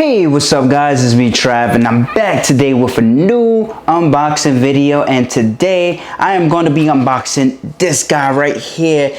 Hey, what's up guys, it's me Trav and I'm back today with a new unboxing video, and today I am going to be unboxing this guy right here.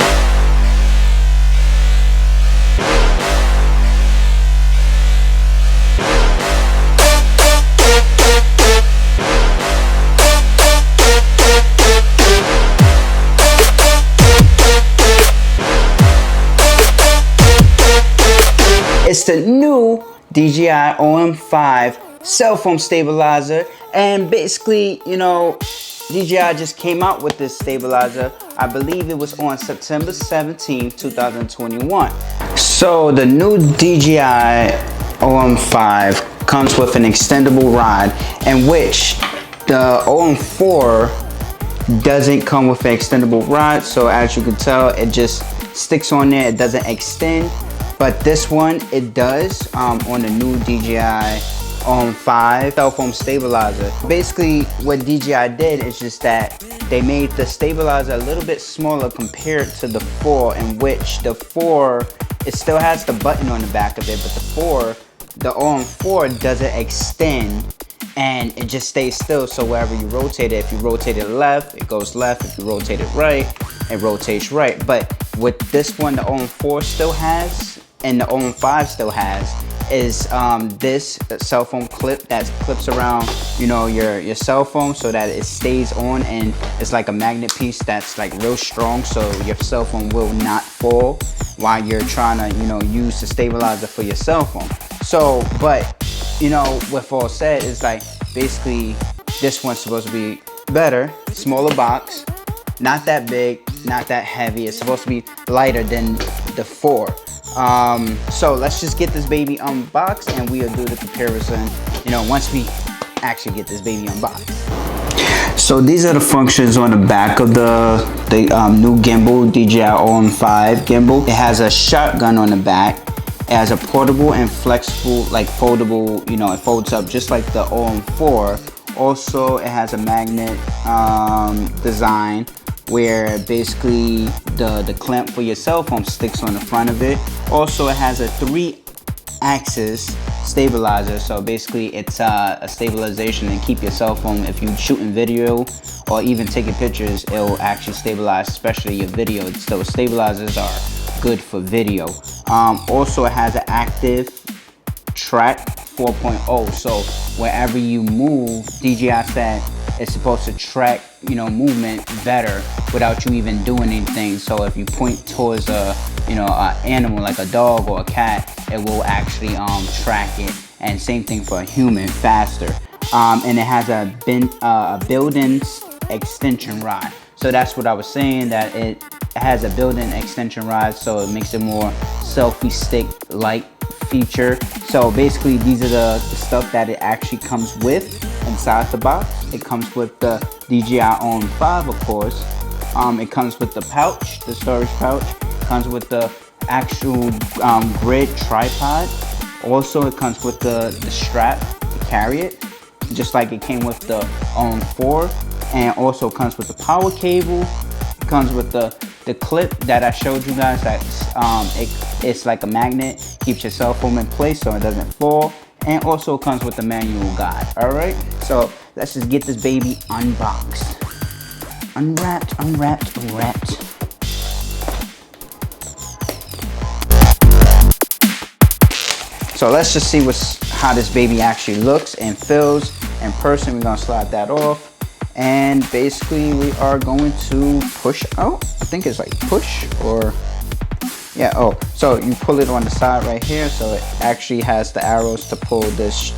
It's the new DJI OM 5 cell phone stabilizer, and basically, you know, DJI just came out with this stabilizer. I believe it was on September 17th, 2021. So the new DJI OM 5 comes with an extendable rod, in which the OM 4 doesn't come with an extendable rod. So as you can tell, it just sticks on there, it doesn't extend. But this one, it does on the new DJI OM 5 cell phone stabilizer. Basically, what DJI did is just that they made the stabilizer a little bit smaller compared to the 4, in which the 4, it still has the button on the back of it, but the OM 4 doesn't extend and it just stays still. So wherever you rotate it, if you rotate it left, it goes left. If you rotate it right, it rotates right. But with this one, the OM 4 still has, and the OM 5 still has, is this cell phone clip that clips around, you know, your cell phone, so that it stays on, and it's like a magnet piece that's like real strong, so your cell phone will not fall while you're trying to, you know, use the stabilizer for your cell phone. So, but you know, with all said, it's like basically this one's supposed to be better, smaller box, not that big, not that heavy. It's supposed to be lighter than the 4. So let's just get this baby unboxed and we'll do the comparison, you know, once we actually get this baby unboxed. So these are the functions on the back of the new gimbal, DJI OM 5 gimbal. It has a shotgun on the back. It has a portable and flexible, like foldable, you know, it folds up just like the OM 4. Also, it has a magnet design, where basically the clamp for your cell phone sticks on the front of it. Also, it has a 3-axis stabilizer, so basically it's a stabilization and keep your cell phone, if you shooting video or even taking pictures, it will actually stabilize, especially your video. So stabilizers are good for video. Also, it has an active track 4.0, so wherever you move, DJI said it's supposed to track, you know, movement better without you even doing anything. So if you point towards a, you know, an animal like a dog or a cat, it will actually track it. And same thing for a human, faster. And it has a built-in extension rod. So that's what I was saying, that it has a built-in extension rod, so it makes it more selfie stick-like feature. So basically, these are the stuff that it actually comes with inside the box. It comes with the DJI OM 5, of course. It comes with the pouch, the storage pouch. It comes with the actual grid tripod. Also, it comes with the strap to carry it, just like it came with the OM 4. And also comes with the power cable. It comes with the clip that I showed you guys, that it's like a magnet, keeps your cell phone in place so it doesn't fall. And also comes with the manual guide. All right, so let's just get this baby unboxed, unwrapped. So let's just see how this baby actually looks and feels in person. We're gonna slide that off. And basically we are going to push out. I think it's like push, or yeah, oh, so you pull it on the side right here, so it actually has the arrows to pull this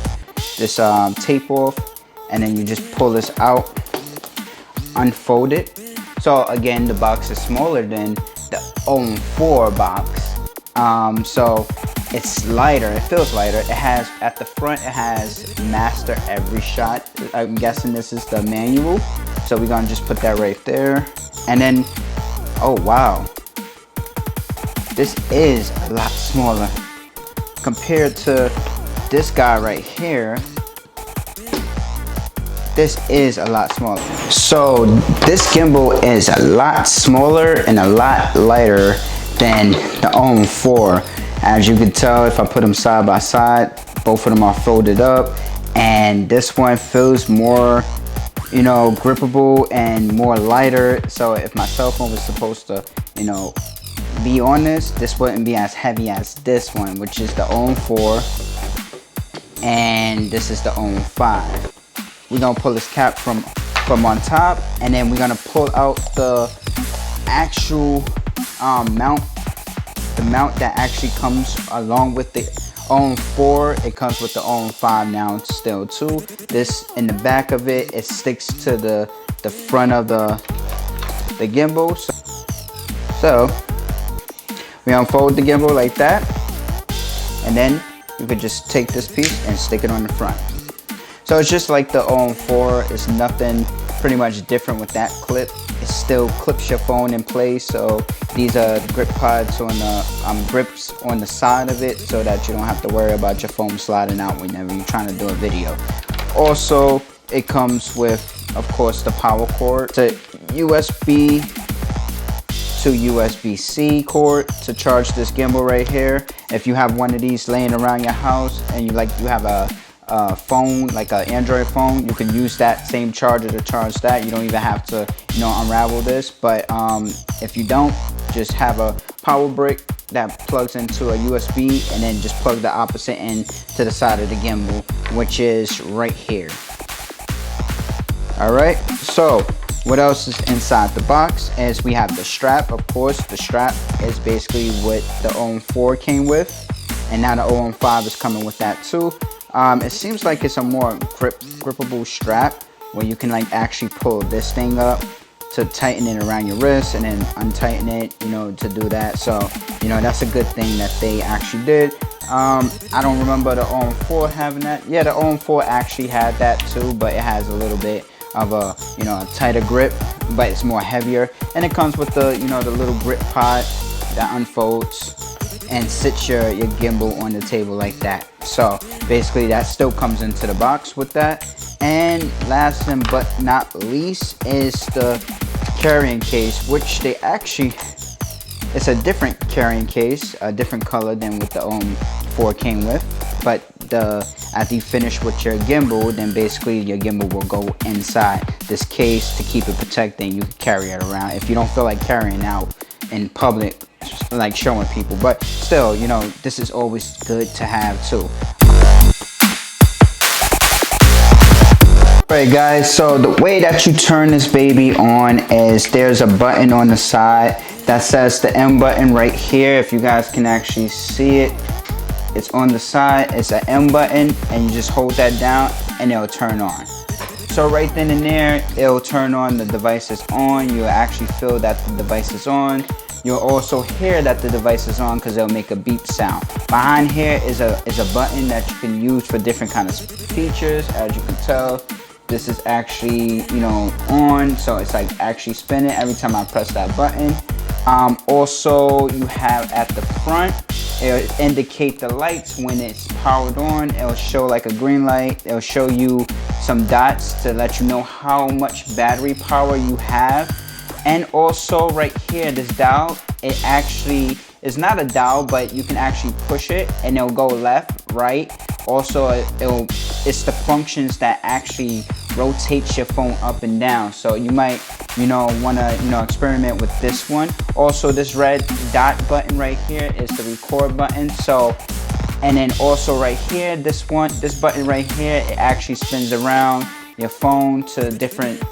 tape off, and then you just pull this out, unfold it. So again, the box is smaller than the OM 4 box, so it's lighter, it feels lighter. It has, at the front, it has master every shot. I'm guessing this is the manual, so we're gonna just put that right there. And then, oh wow, this is a lot smaller compared to this guy right here. This is a lot smaller. So this gimbal is a lot smaller and a lot lighter than the OM 4. As you can tell, if I put them side by side, both of them are folded up, and this one feels more, you know, grippable and more lighter. So if my cell phone was supposed to, you know, be on this wouldn't be as heavy as this one, which is the OM 4, and this is the OM 5. We're gonna pull this cap from on top, and then we're gonna pull out the actual mount, the mount that actually comes along with the OM 4. It comes with the OM 5 now still too. This in the back of it, it sticks to the front of the gimbal. So we unfold the gimbal like that, and then you could just take this piece and stick it on the front. So it's just like the OM 4. It's nothing pretty much different with that clip. It still clips your phone in place. So these are the grip pods on the grips on the side of it, so that you don't have to worry about your phone sliding out whenever you're trying to do a video. Also, it comes with, of course, the power cord. It's a USB to USB-C cord to charge this gimbal right here. If you have one of these laying around your house and you have a phone, like an Android phone, you can use that same charger to charge that. You don't even have to, you know, unravel this. But if you don't, just have a power brick that plugs into a USB, and then just plug the opposite end to the side of the gimbal, which is right here. All right, so what else is inside the box is we have the strap. Of course, the strap is basically what the OM 4 came with, and now the OM 5 is coming with that too. It seems like it's a more grippable strap, where you can like actually pull this thing up to tighten it around your wrist, and then untighten it, you know, to do that. So, you know, that's a good thing that they actually did. I don't remember the OM 4 having that. Yeah, the OM 4 actually had that too, but it has a little bit of a, you know, a tighter grip, but it's more heavier. And it comes with the, you know, the little grip pod that unfolds and sits your gimbal on the table like that. So basically that still comes into the box with that. And last but not least is the carrying case, which they actually, it's a different carrying case, a different color than what the OM 4 came with. But after you finish with your gimbal, then basically your gimbal will go inside this case to keep it protected, and you can carry it around if you don't feel like carrying out in public, like showing people. But still, you know, this is always good to have too. Alright guys, so the way that you turn this baby on is there's a button on the side that says the M button right here. If you guys can actually see it, it's on the side. It's an M button, and you just hold that down and it'll turn on. So right then and there, it'll turn on, the device is on. You'll actually feel that the device is on. You'll also hear that the device is on because it'll make a beep sound. Behind here is a button that you can use for different kinds of features. As you can tell, this is actually, you know, on, so it's like actually spinning every time I press that button. Also, you have at the front, it'll indicate the lights when it's powered on. It'll show like a green light. It'll show you some dots to let you know how much battery power you have. And also right here, this dial, it actually is not a dial, but you can actually push it and it'll go left, right. Also, it's the functions that actually rotates your phone up and down. So you might, you know, want to, you know, experiment with this one. Also, this red dot button right here is the record button. So, and then also right here, this button right here, it actually spins around your phone to different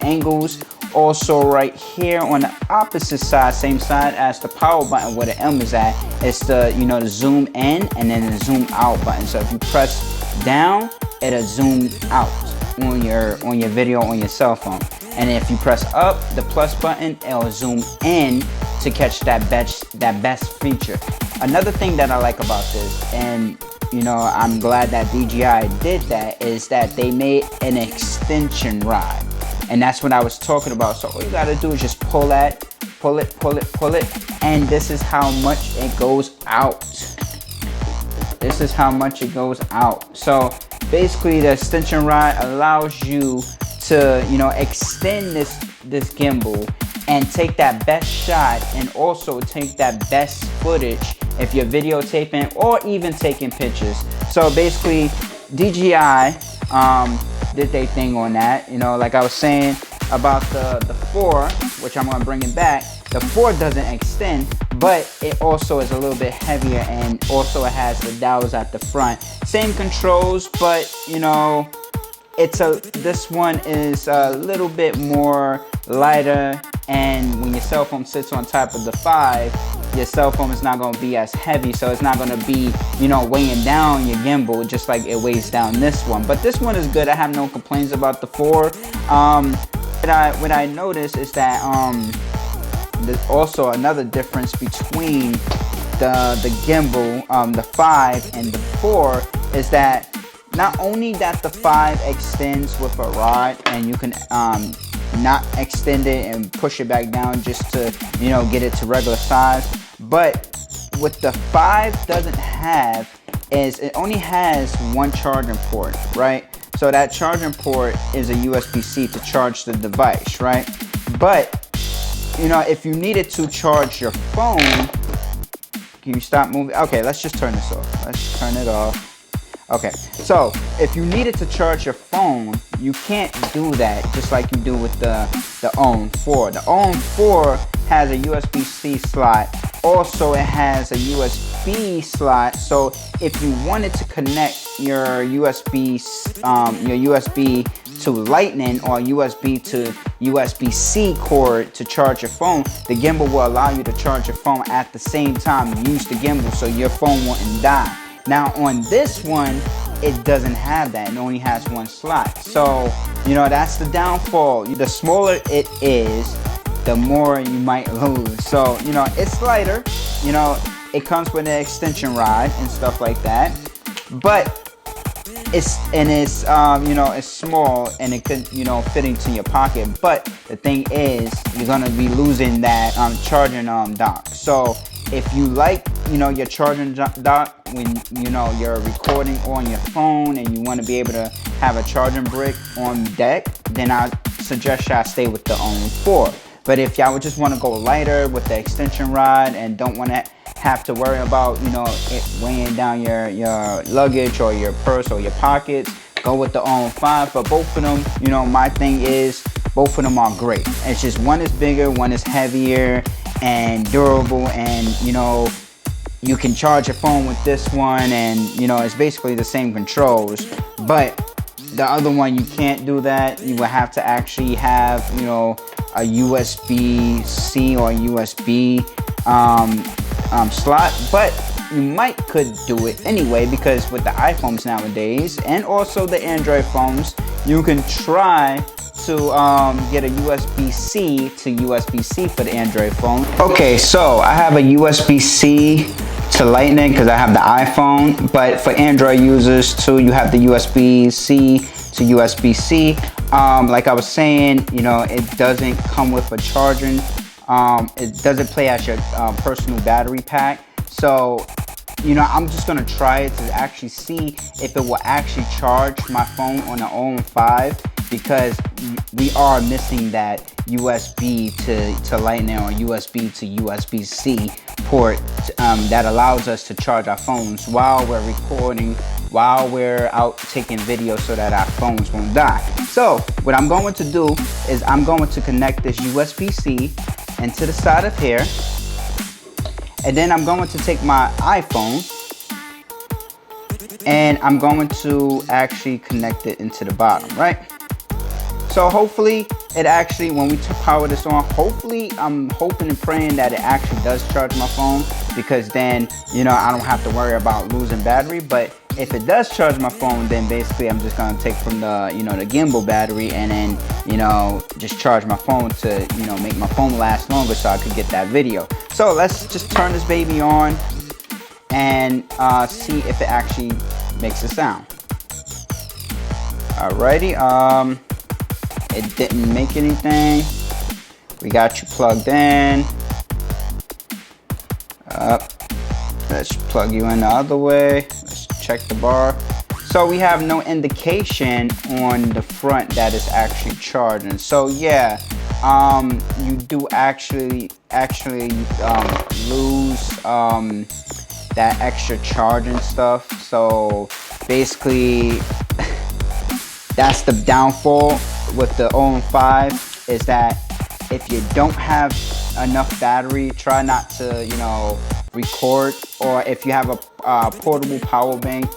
angles. Also right here on the opposite side, same side as the power button where the M is at, it's the, you know, the zoom in and then the zoom out button. So if you press down, it'll zoom out on your video on your cell phone. And if you press up, the plus button, it'll zoom in to catch that best feature. Another thing that I like about this, and you know, I'm glad that DJI did that, is that they made an extension rod. And that's what I was talking about. So all you gotta do is just pull it, and this is how much it goes out. This is how much it goes out. So basically the extension rod allows you to, you know, extend this gimbal and take that best shot, and also take that best footage if you're videotaping or even taking pictures. So basically DJI did their thing on that. You know, like I was saying about the 4, which I'm gonna bring it back. The 4 doesn't extend, but it also is a little bit heavier, and also it has the dowels at the front. Same controls, but you know, this one is a little bit more lighter, and when your cell phone sits on top of the 5, your cell phone is not going to be as heavy, so it's not going to be, you know, weighing down your gimbal just like it weighs down this one. But this one is good. I have no complaints about the 4. What I noticed is that there's also another difference between the gimbal, the 5 and the 4, is that not only that the 5 extends with a rod, and you can not extend it and push it back down just to, you know, get it to regular size, but what the 5 doesn't have is it only has one charging port, right? So that charging port is a USB-C to charge the device, right? But you know, if you needed to charge your phone, can you stop moving? Okay, let's just turn this off. Let's turn it off. Okay, so if you needed to charge your phone, you can't do that just like you do with the OM 4. The OM 4 has a USB-C slot. Also, it has a USB slot. So if you wanted to connect your USB to Lightning or USB to USB-C cord to charge your phone, the gimbal will allow you to charge your phone at the same time. Use the gimbal so your phone wouldn't die. Now on this one, it doesn't have that. It only has one slot. So, you know, that's the downfall. The smaller it is, the more you might lose. So, you know, it's lighter. You know, it comes with an extension rod and stuff like that. But it's you know, it's small, and it could, you know, fit into your pocket. But the thing is, you're gonna be losing that charging dock. So if you like, you know, your charging dock when, you know, you're recording on your phone and you want to be able to have a charging brick on deck, then I suggest y'all stay with the OM 4. But if y'all would just want to go lighter with the extension rod and don't want to have to worry about, you know, it weighing down your luggage or your purse or your pockets, go with the OM 5. But both of them, you know, my thing is both of them are great. It's just one is bigger, one is heavier and durable, and you know, you can charge your phone with this one, and you know, it's basically the same controls. But the other one, you can't do that. You will have to actually have, you know, a USB-C or USB slot. But you could do it anyway, because with the iPhones nowadays and also the Android phones, you can try to get a USB-C to USB-C for the Android phone. Okay, so I have a USB-C to Lightning because I have the iPhone, but for Android users too, you have the USB-C to USB-C. Like I was saying, you know, it doesn't come with a charging. It doesn't play as your personal battery pack. So, you know, I'm just gonna try it to actually see if it will actually charge my phone on the OM 5, because we are missing that USB to Lightning or USB to USB-C port that allows us to charge our phones while we're recording, while we're out taking video, so that our phones won't die. So what I'm going to do is I'm going to connect this USB-C into the side of here, and then I'm going to take my iPhone and I'm going to actually connect it into the bottom, right? So hopefully it actually, when we power this on, hopefully I'm hoping and praying that it actually does charge my phone, because then, you know, I don't have to worry about losing battery. But if it does charge my phone, then basically I'm just gonna take from the, you know, the gimbal battery, and then, you know, just charge my phone to, you know, make my phone last longer so I could get that video. So let's just turn this baby on and see if it actually makes a sound. Alrighty, it didn't make anything. We got you plugged in. Let's plug you in the other way. Let's check the bar. So we have no indication on the front that it's actually charging. So yeah, you do actually lose that extra charge and stuff. So basically, that's the downfall with the OM5, is that if you don't have enough battery, try not to, you know, record. Or if you have a portable power bank,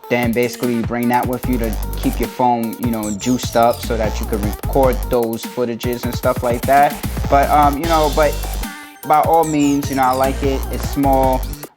then basically you bring that with you to keep your phone, you know, juiced up so that you can record those footages and stuff like that. But you know, but by all means, you know, I like it. It's small.